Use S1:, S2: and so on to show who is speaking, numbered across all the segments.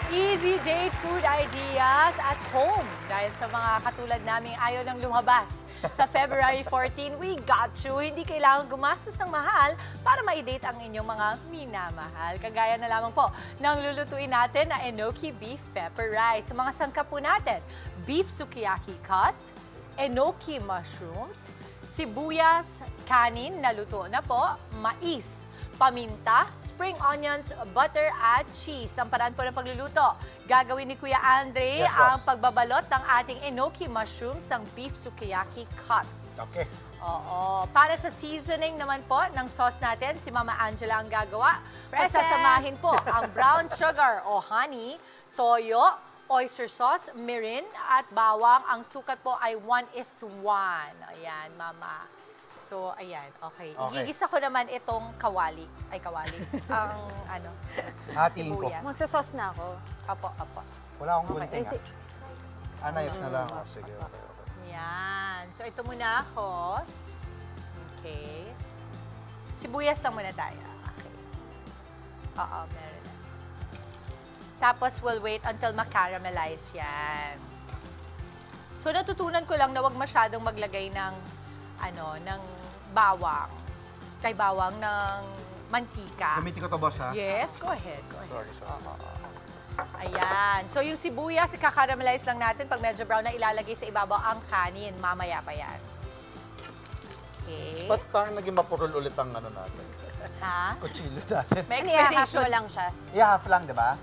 S1: Easy date food ideas at home. Dahil sa mga katulad namin ayaw nang lumabas. Sa February 14, we got you. Hindi kailangan gumastos ng mahal para ma-date ang inyong mga minamahal. Kagaya na lamang po ng lulutuin natin na enoki beef pepper rice. Sa mga sangkap po natin, beef sukiyaki cut, enoki mushrooms, sibuyas, kanin na luto na po, mais, paminta, spring onions, butter at cheese. Ang paraan po ng pagluluto. Gagawin ni Kuya Andre ang pagbabalot ng ating enoki mushrooms ng beef sukiyaki cut.
S2: Okay.
S1: Oo. Para sa seasoning naman po ng sauce natin, si Mama Angela ang gagawa. Pagsasamahin po ang brown sugar o honey, toyo, oyster sauce, mirin at bawang. Ang sukat po ay 1:1. Ayan, Mama. So, ayan. Okay. Igigisa ko naman itong kawali. Ay, kawali. Ang, ano,
S2: Hatiin ko.
S1: sibuyas.
S3: Magsasauce na ako.
S1: Apo.
S2: Wala akong gunting, ha? Anayos na lang. Oh, sige, okay.
S1: Yan. So, ito muna ako. Okay. Sibuyas lang muna tayo. Okay. Oo, meron na. Tapos, we'll wait until makaramelize yan. So, natutunan ko lang na wag masyadong maglagay ng ng bawang. Kay bawang ng mantika.
S2: Gamitin ko to, boss, ha?
S1: Yes, go ahead.
S2: Sorry.
S1: Ayan. So, yung sibuyas, ikakaramelize lang natin. Pag medyo brown na, ilalagay sa ibabaw ang kanin. Mamaya pa yan. Okay.
S2: Ba't parang naging mapurol ulit ang ano natin?
S1: Ha?
S2: Kuchilo natin.
S1: May
S3: Ihahap
S1: explanation.
S3: mo lang siya.
S2: I-half lang, di ba?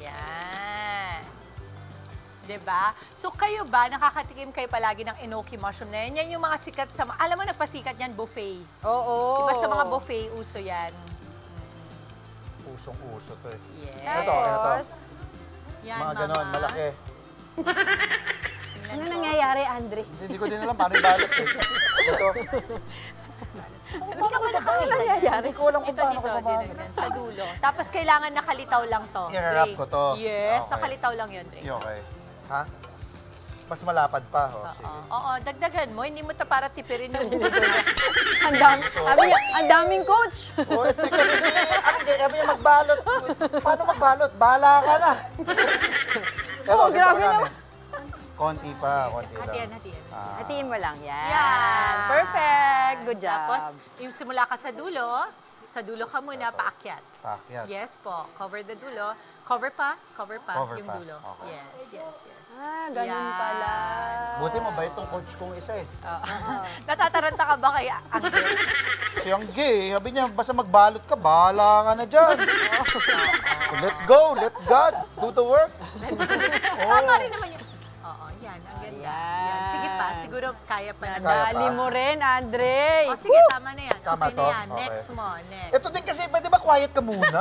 S1: Yan. Diba? So, kayo ba, nakakatikim kayo palagi ng enoki mushroom na yan? Yan yung mga sikat sa... Alam mo, nagpasikat yan, buffet.
S3: Oo.
S1: Diba sa mga buffet, uso yan?
S2: Usong-uso to eh.
S1: Yes.
S2: Ito.
S1: Yan,
S2: Mga ganon, malaki.
S3: Ano nangyayari, Andre?
S2: Hindi ko din alam paano ibalot eh. Ito.
S1: Ba't ka ba nakakita
S3: nangyayari?
S2: Hindi ko alam kung paano ko
S1: dito, sa dulo. Tapos kailangan nakalitaw lang to.
S2: I-wrap
S1: Dre.
S2: ko to.
S1: Yes,
S2: Okay.
S1: nakalitaw lang yun, Dre.
S2: Okay. Ha? Mas malapad pa. Oh, sige.
S1: Oo, dagdagan mo. Hindi mo to para tipirin yung
S3: Ang daming coach.
S2: Oh, ito kasi sabi niya magbalot. Paano magbalot? Bahala ka na. Ito,
S3: grabe naman.
S2: Konti pa, konti lang.
S1: hatian.
S3: Hatiin mo lang. Yan.
S1: Yan.
S3: Perfect. Good job.
S1: Tapos, yung simula ka sa dulo ka muna, paakyat.
S2: Paakyat.
S1: Yes po. Cover the dulo. Cover pa
S2: Cover
S1: yung
S2: pa.
S1: dulo.
S2: Okay.
S1: Yes.
S3: Ganun
S1: Yan.
S3: pala.
S2: Buti mabait tong coach kong isa eh.
S1: Natataranta ka ba kay Andre?
S2: Si ang gay, sabi niya, basta magbalot ka, bahala ka na dyan. Let go, let God do the work.
S1: Tama rin naman yung... Oo, yan. Ang ganda.
S3: Ayan.
S1: Yan. Sige pa. Siguro kaya pa na.
S2: Kaya
S3: Dali
S2: pa.
S3: mo rin, Andre.
S1: O, sige, tama na yan.
S2: Tama
S1: Okay
S2: to?
S1: na yan.
S2: Okay.
S1: Next mo. Next.
S2: Ito din kasi, pwede ba quiet ka muna?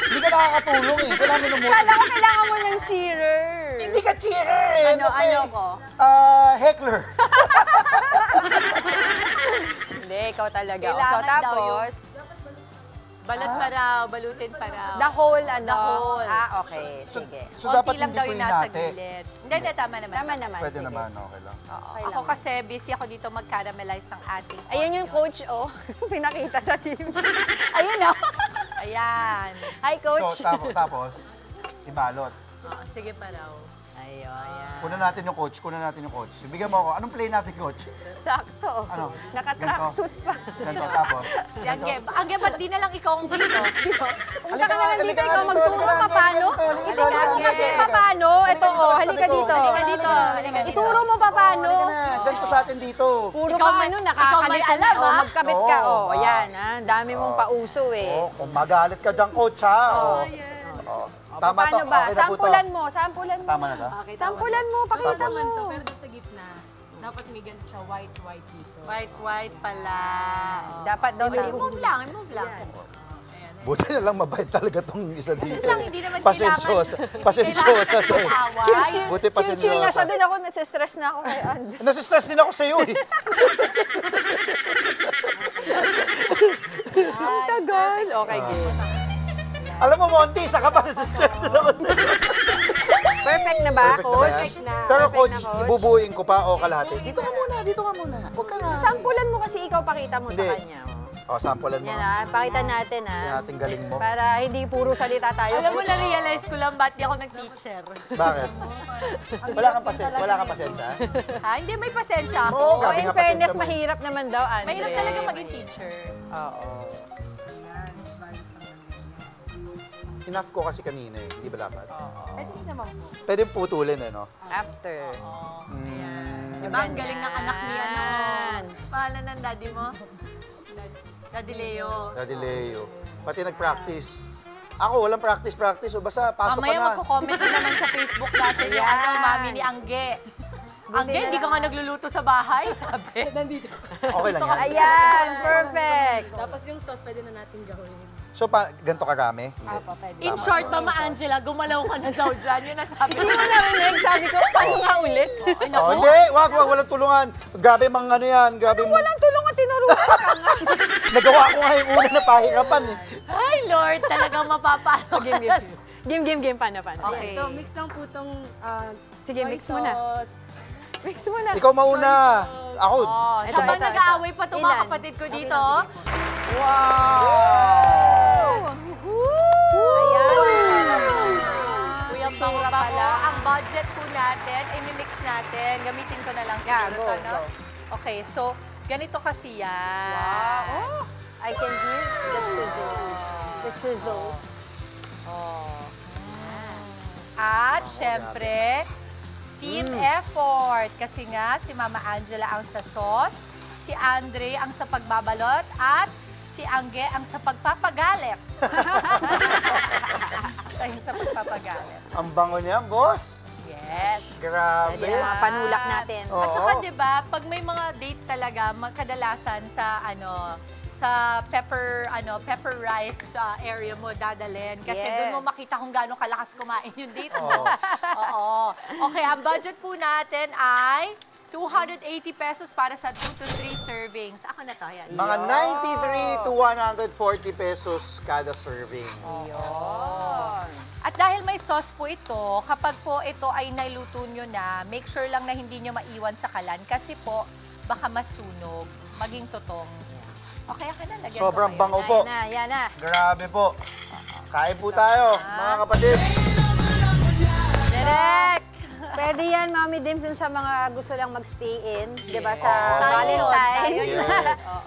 S2: Hindi ka nakakatulong eh. Kailangan minumuti.
S3: Kala ko kailangan mo ng cheerer.
S2: Hindi ka cheerer eh.
S3: Ano ko?
S2: Heckler.
S3: Hindi, ikaw talaga.
S1: Kailangan
S3: So,
S1: daw
S3: tapos,
S1: Balot pa raw. Balutin pa raw.
S3: the whole, ano?
S1: The whole.
S3: Okay. Sige.
S2: So,
S1: Konti
S2: dapat
S1: lang
S2: hindi
S1: daw
S2: ko
S1: yung nasa
S2: hinati.
S1: gilid. Hindi, tama naman.
S3: Tama naman.
S2: Pwede
S3: sige.
S2: naman, okay lang.
S3: Okay
S1: Ako
S3: lang.
S1: kasi busy ako dito mag-caramelize ng ating
S3: Ayun yung
S1: onion.
S3: coach, oh. Pinakita sa team. Ayun, oh.
S1: Ayan.
S3: Hi, coach.
S2: So, tapos, ibalot.
S1: Sige pa raw.
S3: Ayun.
S2: Kunan natin yung coach, Bigyan mo ako. Anong play natin, coach?
S3: Sakto.
S2: Ano?
S3: Naka-tracksuit pa.
S2: Ganito, tapos.
S1: Si Angge, ba't di na lang ikaw ang dito?
S3: Punta ka na lang dito, ikaw magturo
S2: halika
S3: pa paano.
S2: halika
S3: Ituro mo
S2: halika
S3: kasi
S2: halika.
S3: pa paano. Ito, oh, halika dito.
S1: Halika dito. Halika dito.
S3: Ituro mo pa paano.
S2: Ganito sa atin dito.
S3: Puro
S1: Ikaw
S3: ka
S1: may-
S3: ano,
S1: ikaw may
S3: nakakalit ka na.
S1: alam,
S3: Oh,
S1: ha?
S3: magkabit ka.
S2: Oo,
S3: Oh, ayan, ha. Dami mong pauso, eh.
S2: Oh, kung magalit ka dyan, coach, ha? Oh. Oh. Tama to.
S3: Paano ba?
S2: Okay na po to.
S3: Sampulan mo.
S2: Tama na to?
S3: Sampulan mo, pakita
S2: Tapos?
S3: mo.
S4: Pero doon sa gitna, dapat may ganito siya, white dito.
S1: White pala.
S3: Dapat daw na.
S1: Move lang.
S2: Buti na lang mabait talaga tong isa dito.
S1: lang, hindi naman
S2: Pasensyosa. Pasensyosa to eh.
S1: Away.
S2: Buti
S3: Chill na siya
S2: pasensyosa.
S3: doon. Ako, nasa-stress na ako kay Andre.
S2: Nasistress din ako sa'yo eh.
S3: Ang tagal. Okay, good.
S2: Alam mo, Monty, isa ka pa nasistress din ako sa'yo.
S3: Perfect na ba,
S2: Perfect na ba
S3: coach?
S2: yan?
S3: na.
S2: Pero
S3: Perfect
S2: coach,
S3: na, coach.
S2: ibubuuin ko pa o kalahati. Dito ka muna. Huwag ka na.
S3: Sampulan mo kasi ikaw pakita mo
S2: Hindi.
S3: sa kanya.
S2: O, sampulan mo.
S3: Yan ah, pakita natin
S2: Yung
S3: ah.
S2: ating galing mo.
S3: Para hindi puro salita tayo.
S1: Alam mo, na-realize ko lang ba't di ako nag-teacher.
S2: Bakit? Wala kang pasensya?
S1: Ha? Hindi, may pasensya ako.
S2: Oo,
S3: Oh,
S2: gabi
S3: in
S2: nga
S3: fairness,
S2: pasensya mo.
S3: mahirap naman daw, Andre.
S1: Mahirap talaga maging teacher.
S3: Oo.
S2: Enough ko kasi kanina eh. Hindi ba dapat?
S1: Pwede naman po.
S2: Pwede putulin eh, no?
S3: After.
S1: Diba, ang galing ng anak ni ano. Pangalan ng daddy mo? Daddy Leo.
S2: Daddy Leo. Pati nag-practice. Ako, walang practice. O basta, pasok
S1: Mamaya
S2: ka na.
S1: magko-comment na naman sa Facebook natin yung ano, mami ni Angge. Angge, hindi ka nga nagluluto sa bahay, sabi. Nandito.
S2: Okay lang yan.
S3: Ayan, perfect.
S4: Tapos yung sauce pwede na natin gawin.
S2: So, ganito karami? Hindi.
S1: In short, Mama Angela, gumalaw ka na daw dyan. Yun nasabi ko.
S3: Hindi mo narinig, sabi ko, paano nga ulit?
S1: Ay,
S2: Oh,
S1: naku.
S2: hindi! Wag, walang tulungan. Grabe mga ano yan. Grabe mga...
S3: Walang tulong at tinuruan ka nga.
S2: Nagawa ko nga yung una na pahirapan eh.
S1: Ay, Lord, talagang mapapalo ka na.
S3: Game. Paano?
S1: Okay.
S4: So, mix lang po itong
S3: Sige,
S4: soy
S3: mix mo na.
S4: sauce.
S3: Mix mo na.
S2: Ikaw mauna. Ako.
S1: Oh,
S3: Ito,
S1: sabang
S3: ito.
S1: nag-aaway pa itong mga
S3: Ilan?
S1: kapatid ko dito.
S2: Wow!
S3: Ayan.
S1: Kuya Bango Bango, ang budget po natin, i-mix natin. Gamitin ko na lang
S3: Yeah,
S1: siguro
S3: go,
S1: to, no?
S3: go.
S1: Okay, so, ganito kasi yan.
S3: Wow. I can hear the sizzle. The sizzle.
S1: At, syempre, team effort. Kasi nga, si Mama Angela ang sa sauce, si Andre ang sa pagbabalot, at si Angge ang sa pagpapagalit. Siya yung sa pagpapagalit.
S2: Ang bango niya, boss.
S1: Yes.
S2: Grabe.
S3: Yung mga panulak natin.
S1: At saka
S2: Oo.
S1: 'di ba, pag may mga date talaga, kadalasan sa sa pepper rice area mo dadalhin kasi
S3: Yes.
S1: doon mo makita kung gaano kalakas kumain yung date mo. Oo. Okay, ang budget po natin ay 280 pesos para sa 2 to 3 servings. Ako na to, yan.
S2: Mga 93 to 140 pesos kada serving.
S1: At dahil may sauce po ito, kapag po ito ay nailuto nyo na, make sure lang na hindi nyo maiwan sa kalan kasi po baka masunog, maging tutong. Okay, na, lagyan
S2: Sobrang
S1: ko
S2: bango
S1: kayo.
S2: po.
S3: Yan na.
S2: Grabe po. Kain po tayo, mga kapatid.
S1: Direct!
S3: Pwede yan, Mami Dims, sa mga gusto lang mag-stay in. Di ba? Sa
S1: Tayo
S3: Valentine's.
S1: yun.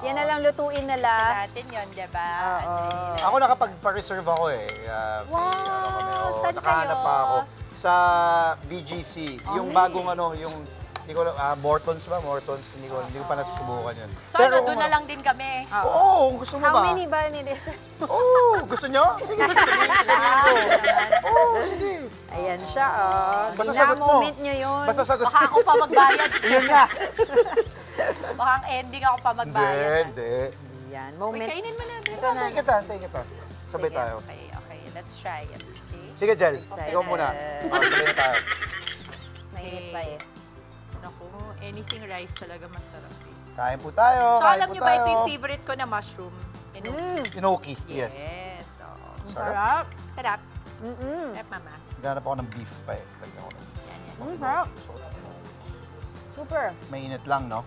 S3: Yan na lang lutuin nila.
S1: Natin yun, di ba?
S2: Ako nakapag-reserve ako eh.
S1: Wow! Saan
S2: Nakahanap
S1: kayo?
S2: pa ako sa BGC. Yung bagong yung hindi ko Mortons ba? Mortons. Hindi ko pa nasusubukan yun.
S1: So doon na lang din kami.
S2: Oo, gusto mo
S3: How
S2: ba?
S3: many ba nila?
S2: Oo, gusto nyo? Sige, sabihin ko. Oo, sige.
S3: Ayan siya, oh.
S2: Basta sagot mo.
S3: moment nyo yun.
S2: Basta sagot
S1: Baka ako pa magbayad.
S2: Yun nga.
S1: Baka ang ending ako pa magbayad.
S2: Hindi.
S3: Yan,
S1: Uy,
S3: moment.
S1: kainin mo na.
S3: Ito na.
S2: Take kita. Sabay tayo.
S1: Okay. Let's try it. Okay?
S2: Sige, Jel.
S3: Excited.
S2: Ikaw muna. Sabay tayo.
S3: Mainit pa eh.
S1: Naku, anything rice talaga masarap eh.
S2: Kain po tayo.
S1: So
S2: kain
S1: alam
S2: po
S1: niyo ba, ito
S2: tayo.
S1: yung favorite ko na mushroom.
S2: Inoki. Yes.
S1: Yes. Oh.
S3: Sarap.
S1: Sarap. Sarap, mama.
S2: Ganap ako ng beef pa eh. Lagyan ko ng
S3: Sarap. Super.
S2: mainit lang, no?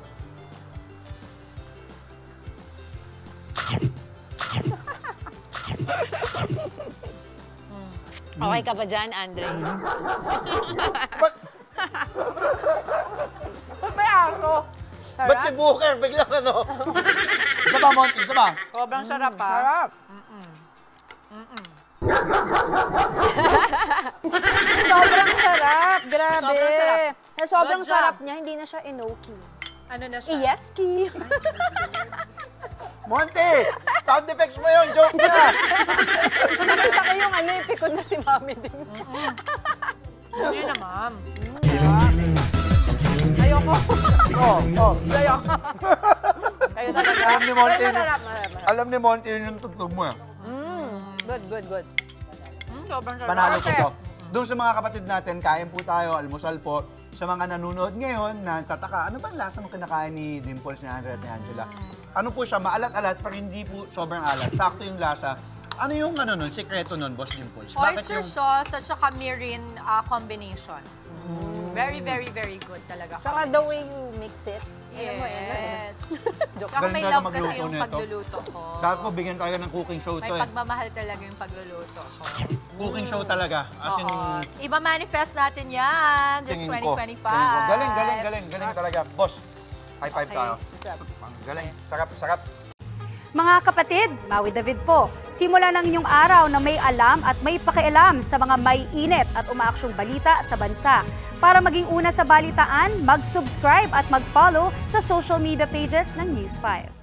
S3: Okay ka pa dyan, Andre?
S2: Ba't,
S3: Papayaso.
S2: ba't si Booker? Biglang ano? Isa ba, Monty? Isa ba?
S1: Sobrang sarap ha.
S3: Sarap. Sobrang sarap. Grabe.
S1: Sobrang sarap.
S3: Sa sobrang
S1: Good job.
S3: sarap niya, hindi na siya enoki.
S1: Ano na siya?
S3: Iyeski.
S2: Monty! Sound effects mo yun. Joke na.
S3: Nakita ko yung pikon na si Mami Dims.
S1: Yun na, ma'am.
S3: Ayoko.
S2: Oh.
S3: Ayoko. Kayo talaga.
S2: Alam ni Monty.
S3: Pero masarap.
S2: Alam ni Monty yun yung tutog mo.
S3: Good.
S1: Sobrang sarap.
S2: Panalo ko
S3: Okay.
S2: to. Doon sa mga kapatid natin, kain po tayo, almusal po. Sa mga nanonood ngayon na tataka, ano ba ang lasa ng kinakain ni Dimples, ni Andrea at ni Angela? Ano po siya, maalat-alat, pero hindi po sobrang alat. Sakto yung lasa. Ano yung sikreto nun, Boss Dimples?
S1: Oyster sauce at saka mirin combination. Very, very, very good talaga.
S3: Saka the way you mix it,
S1: Yes. Saka
S2: Galing
S1: may
S2: talaga
S1: love kasi
S2: magluto
S1: yung
S2: nito.
S1: pagluluto ko.
S2: Dapat po bigyan tayo ng cooking show
S1: May
S2: to eh.
S1: pagmamahal talaga yung pagluluto ko.
S2: Cooking show talaga. As in,
S1: Oo. Iba-manifest natin yan this
S2: tingin ko.
S1: 2025.
S2: Galing talaga. Boss, high five
S1: Okay.
S2: tayo. Ang galing. Sarap.
S5: Mga kapatid, Maui David po. Simula ng inyong araw na may alam at may pakialam sa mga may init at umaaksyong balita sa bansa. Para maging una sa balitaan, mag-subscribe at mag-follow sa social media pages ng News 5.